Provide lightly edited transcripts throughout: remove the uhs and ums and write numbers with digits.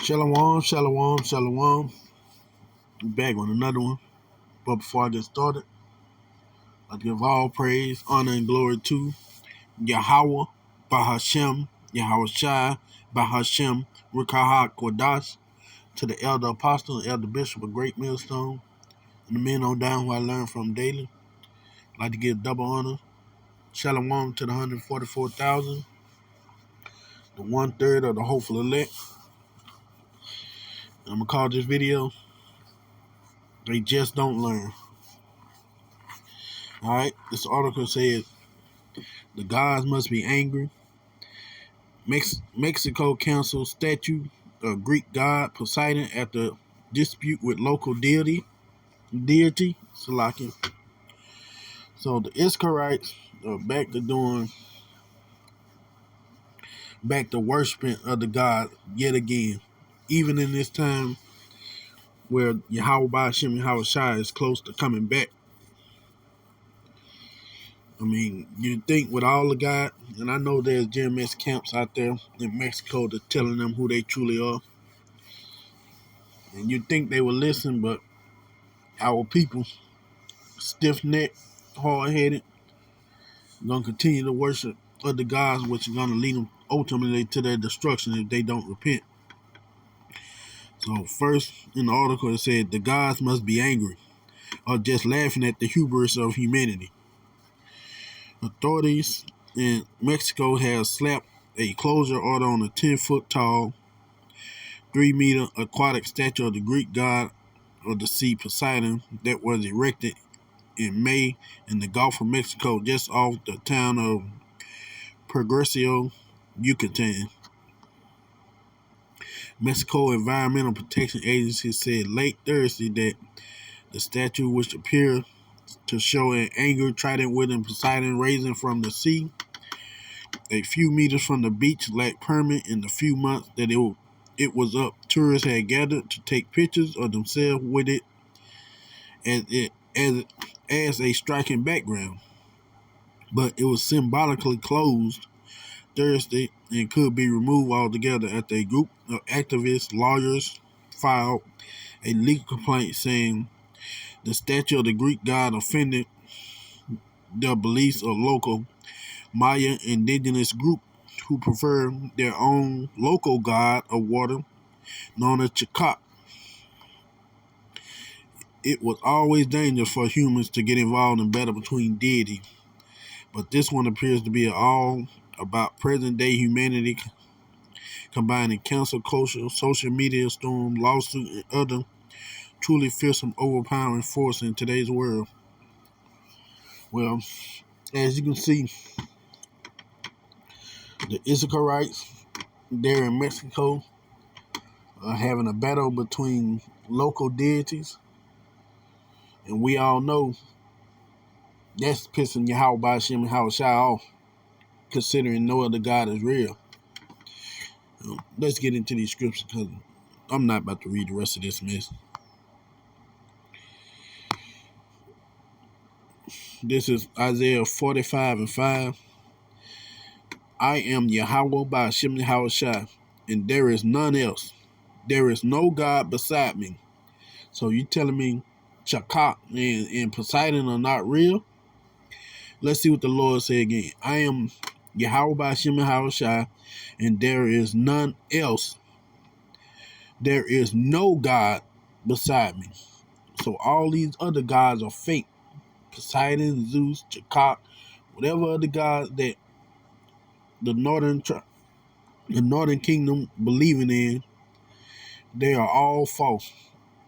Shalom, shalom, shalom. Back with another one. But before I get started, I give all praise, honor, and glory to Yahweh, Bahashem, Yahweh Shai, Bahashem, Rukaha Kodash, to the elder apostle and elder bishop of Great Millstone, and the men on down who I learn from daily. I'd like to give double honor. Shalom to the 144,000, the 1/3 of the hopeful elect. And I'm going to call this video, They Just Don't Learn. Alright, this article says, the gods must be angry. Mexico cancels statue of Greek god Poseidon after dispute with local deity. Salaki. So the Israelites are back to worshiping of the god yet again, even in this time where Yahweh Ba'ashem Yahweh Shai is close to coming back. I mean, you think with all the God, and I know there's GMS camps out there in Mexico that's telling them who they truly are. And you'd think they would listen, but our people, stiff-necked, hard-headed, going to continue to worship other gods, which is going to lead them ultimately to their destruction if they don't repent. So first, in the article, it said, the gods must be angry or just laughing at the hubris of humanity. Authorities in Mexico have slapped a closure order on a 10-foot tall, 3-meter aquatic statue of the Greek god of the sea Poseidon that was erected in May in the Gulf of Mexico, just off the town of Progreso, Yucatan. Mexico Environmental Protection Agency said late Thursday that the statue, which appeared to show an angry trident wielding Poseidon raising from the sea a few meters from the beach, lacked permit in the few months that it was up. Tourists had gathered to take pictures of themselves with it as a striking background, but it was symbolically closed Thursday and could be removed altogether after a group of activist lawyers filed a legal complaint saying the statue of the Greek god offended the beliefs of local Maya indigenous group who prefer their own local god of water known as Chakak. It was always dangerous for humans to get involved in battle between deities, but this one appears to be all about present-day humanity, combining cancel culture, social media storm, lawsuit, and other truly fearsome, overpowering force in today's world. Well, as you can see, the Israelites there in Mexico are having a battle between local deities, and we all know that's pissing Yahweh Ba'ashem and Yahweh Shai off, considering no other God is real. Let's get into these scriptures because I'm not about to read the rest of this mess. This is Isaiah 45:5. I am Yahweh Ba'ashem Yahweh Shai, and there is none else. There is no God beside me. So you telling me Chakak and Poseidon are not real? Let's see what the Lord said again. I am Yahweh Ba'ashem Yahweh Shai, and there is none else. There is no God beside me. So all these other gods are fake. Poseidon, Zeus, Chakak, whatever other gods that the northern kingdom believing in, they are all false.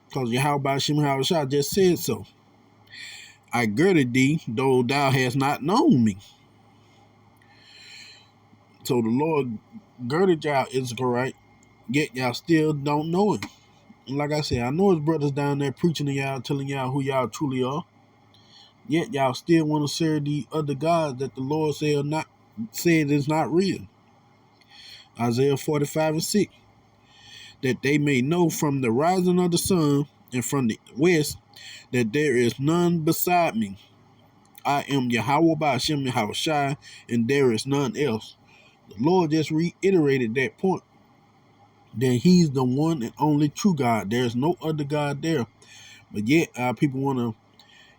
Because Yahweh Ba'ashem Yahweh Shai just said so. I girded thee, though thou hast not known me. So the Lord girded y'all Israelite, yet y'all still don't know him. And like I said, I know his brothers down there preaching to y'all, telling y'all who y'all truly are. Yet y'all still want to serve the other gods that the Lord said is not real. Isaiah 45:6. That they may know from the rising of the sun and from the west that there is none beside me. I am Yahweh Ba'ashem Yahweh Shai, and there is none else. The Lord just reiterated that point. that he's the one and only true God. There's no other God there. But yet our people want to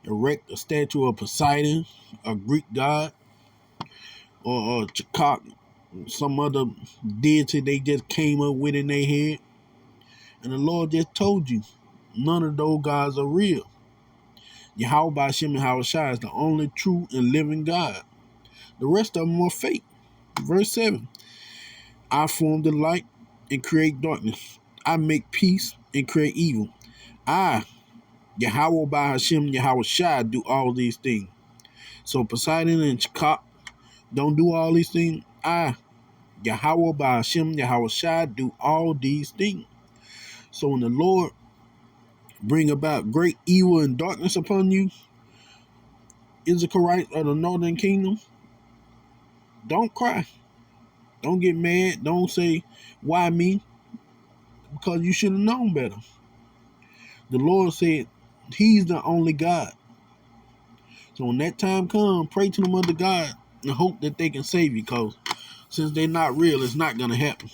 erect a statue of Poseidon, a Greek god, or Chakak, some other deity they just came up with in their head. And the Lord just told you, none of those gods are real. Yahweh Ba'Shem Yahweh Shai is the only true and living God. The rest of them are fake. Verse 7, I form the light and create darkness. I make peace and create evil. I, Yahweh Ba'Shem Yahweh Shai, do all these things. So Poseidon and Chakak don't do all these things. I, Yahweh Ba'Shem Yahweh Shai, do all these things. So when the Lord bring about great evil and darkness upon you, Issacharites of the northern kingdom, don't cry. Don't get mad. Don't say, why me? Because you should have known better. The Lord said he's the only God. So when that time comes, pray to them other God and hope that they can save you, because since they're not real, it's not going to happen.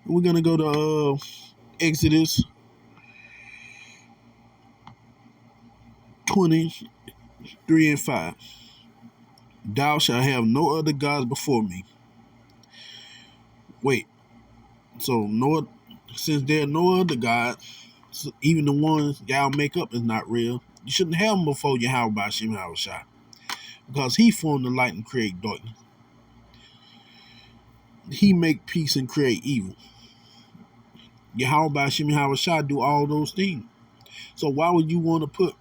And we're going to go to Exodus 23 and 5. Thou shalt have no other gods before me. Wait, so no, since there are no other gods, even the ones y'all make up is not real, you shouldn't have them before Yahweh Ba'Shem Yahweh Shai, because he formed the light and create darkness. He make peace and create evil. Yahweh Ba'Shem Yahweh Shai do all those things. So why would you want to put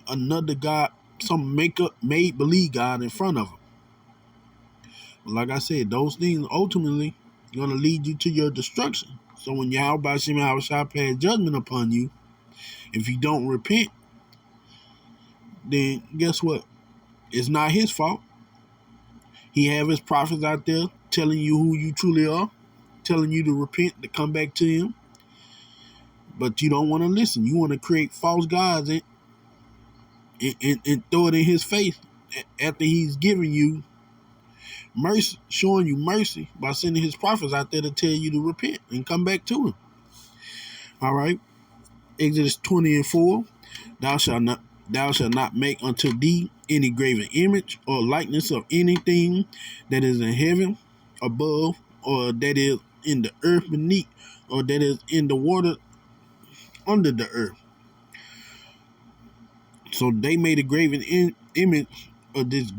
another God, some make-up, made-believe God in front of him? Like I said, those things ultimately going to lead you to your destruction. So when Yahweh Ba'Shem Yahweh Shai pass judgment upon you, if you don't repent, then guess what? It's not his fault. He have his prophets out there telling you who you truly are, telling you to repent, to come back to him. But you don't want to listen. You want to create false gods and throw it in his face after he's giving you mercy, showing you mercy by sending his prophets out there to tell you to repent and come back to him. All right. Exodus 20 and 4. Thou shalt not make unto thee any graven image or likeness of anything that is in heaven above, or that is in the earth beneath, or that is in the water under the earth. So they made a graven image of this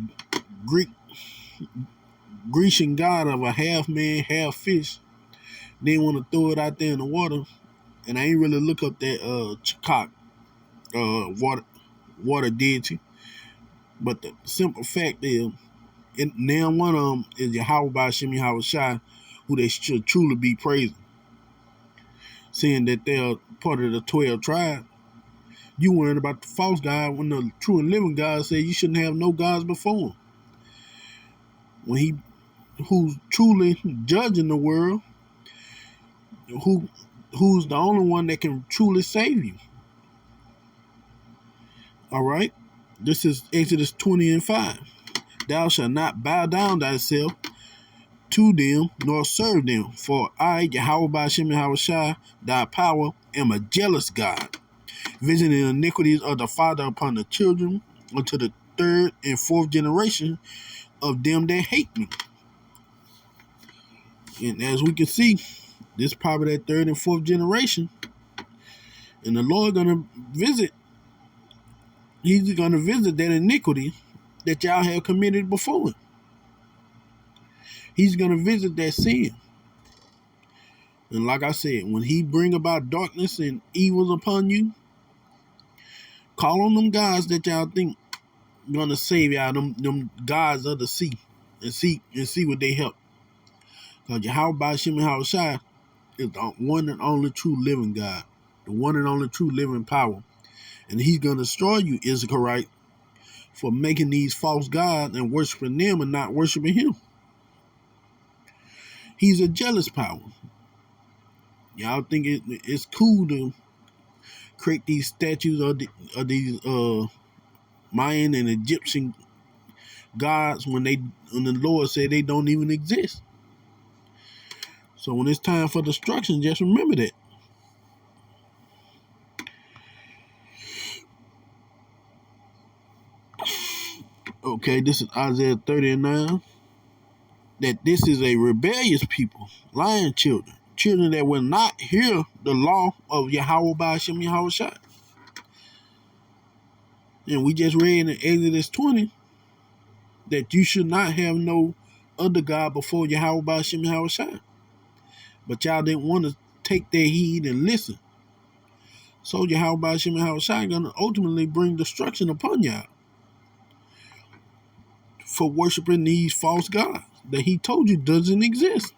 Grecian god of a half man, half fish. They want to throw it out there in the water, and I ain't really look up that Chakak water deity. But the simple fact is, now one of them is Yahweh Ba'Shem Yahweh Shai, who they should truly be praising, saying that they're part of the 12 tribes. You worried about the false God when the true and living God said you shouldn't have no gods before him. When he, who's truly judging the world, who's the only one that can truly save you. All right, this is Exodus 20 and 5. Thou shalt not bow down thyself to them, nor serve them, for I, Yahweh Ba'Shem Yahweh Shai, thy power, am a jealous God, visiting the iniquities of the father upon the children, unto the third and fourth generation of them that hate me. And as we can see, this is probably that third and fourth generation, and the Lord gonna visit. He's gonna visit that iniquity that y'all have committed before. He's gonna visit that sin. And like I said, when he bring about darkness and evils upon you, call on them guys that y'all think gonna save y'all, them gods of the sea, and see what they help. Because Yahweh Ba'Shem Yahweh Shai is the one and only true living God, the one and only true living power. And he's gonna destroy you, Issachar, for making these false gods and worshiping them and not worshiping him. He's a jealous power. Y'all think it's cool to create these statues of these Mayan and Egyptian gods when the Lord said they don't even exist. So when it's time for destruction, just remember that. Okay, this is Isaiah 30:9. That this is a rebellious people, lying children, children that will not hear the law of Yahweh Ba'ashem Yahweh Shai. And we just read in Exodus 20 that you should not have no other God before Yahweh Ba'ashem Yahweh Shai. But y'all didn't want to take their heed and listen. So Yahweh Ba'ashem Yahweh Shai gonna ultimately bring destruction upon y'all for worshiping these false gods that he told you doesn't exist.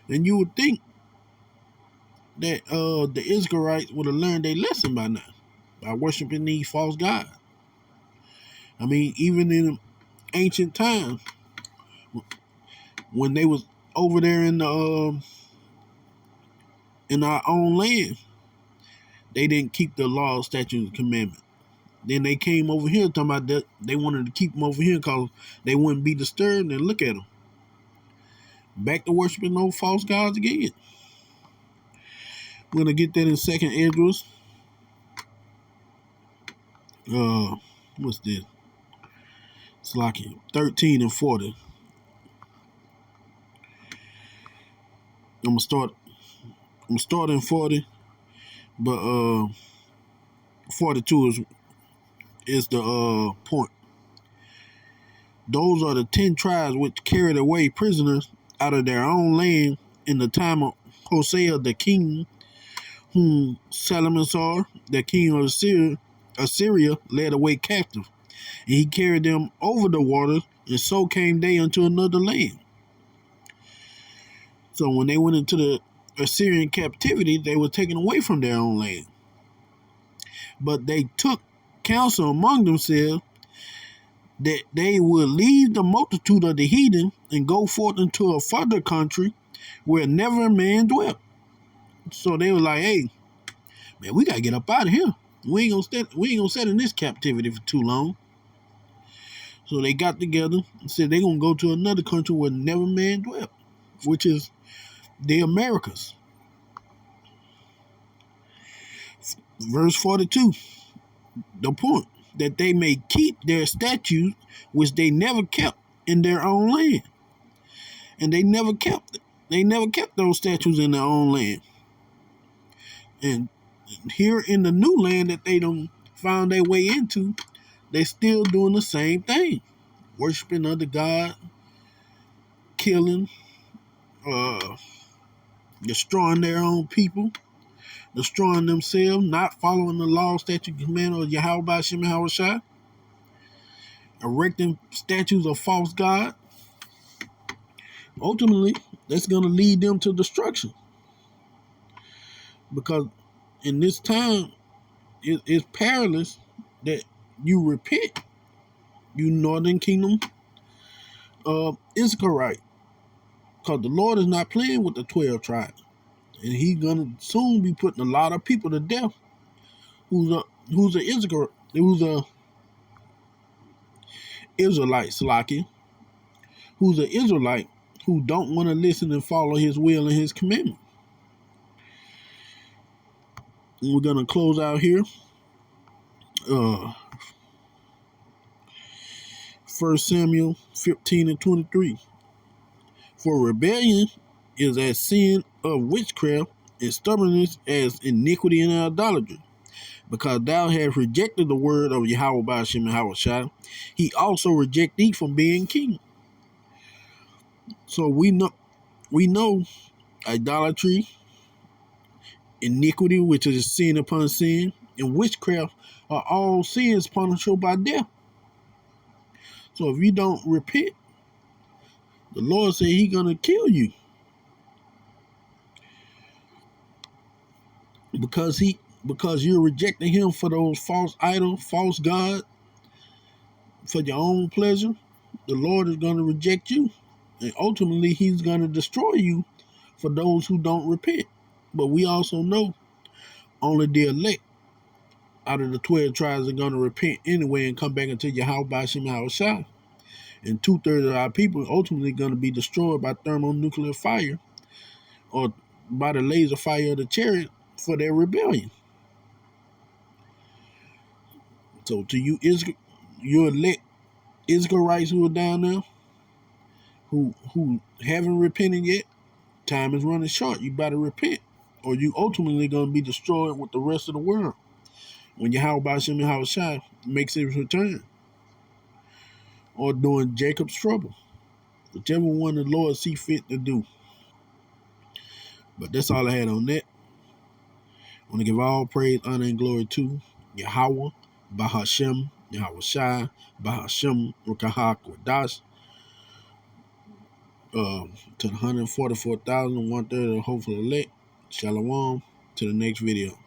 And you would think that the Israelites would have learned their lesson by now, by worshiping these false gods. I mean, even in ancient times, when they was over there in our own land, they didn't keep the law, statutes, and commandments. Then they came over here talking about that they wanted to keep them over here because they wouldn't be disturbed. And look at them, back to worshiping those false gods again. We're gonna get that in Second Esdras. What's this? It's like 13 and 40. I'm gonna start in 40, but 42 is the point. Those are the 10 tribes which carried away prisoners out of their own land in the time of Hosea the king, whom Salmanasar, the king of Assyria, led away captive. And he carried them over the waters, and so came they unto another land. So when they went into the Assyrian captivity, they were taken away from their own land. But they took counsel among themselves that they would leave the multitude of the heathen and go forth into a further country where never a man dwelt. So they were like, hey, man, we gotta get up out of here. We ain't gonna stay in this captivity for too long. So they got together and said they're gonna go to another country where never man dwelt, which is the Americas. Verse 42, the point, that they may keep their statutes which they never kept in their own land. And they never kept those statutes in their own land. And here in the new land that they done found their way into, they still doing the same thing. Worshiping other God, killing, destroying their own people, destroying themselves, not following the law, statute, command of Yahweh Ba'ashem Yahweh Shai, erecting statues of false God. Ultimately, that's going to lead them to destruction. Because in this time, it's perilous that you repent, you northern kingdom Israelite. Because the Lord is not playing with the 12 tribes. And he's going to soon be putting a lot of people to death who's a Israelite, Salaki, who's an Israelite who don't want to listen and follow his will and his commandment. And we're going to close out here. 1 Samuel 15 and 23. For rebellion is as sin of witchcraft, and stubbornness as iniquity and idolatry. Because thou hast rejected the word of Yahweh Ba'ashem Yahweh Shai, he also reject thee from being king. So we know idolatry, iniquity, which is sin upon sin, and witchcraft are all sins punishable by death. So if you don't repent, the Lord said he's gonna kill you. Because you're rejecting him for those false idols, false God, for your own pleasure, the Lord is going to reject you. And ultimately, he's going to destroy you for those who don't repent. But we also know only the elect out of the 12 tribes are going to repent anyway and come back into Yahweh Ba'ashem Yahweh Shai. And 2/3 of our people are ultimately going to be destroyed by thermonuclear fire or by the laser fire of the chariot for their rebellion. So to you, your elect Israelites who are down there, who haven't repented yet, time is running short. You better repent, or you ultimately going to be destroyed with the rest of the world when Yahweh Shem Shai makes his return, or during Jacob's trouble, whichever one the Lord see fit to do. But that's all I had on that. I want to give all praise, honor, and glory to Yahweh, Bahashem, Yahweh Shai, Bahashem, Rukahak, Wadash, to the 144,000, 1/3 of the hopeful elect. Shalom. To the next video.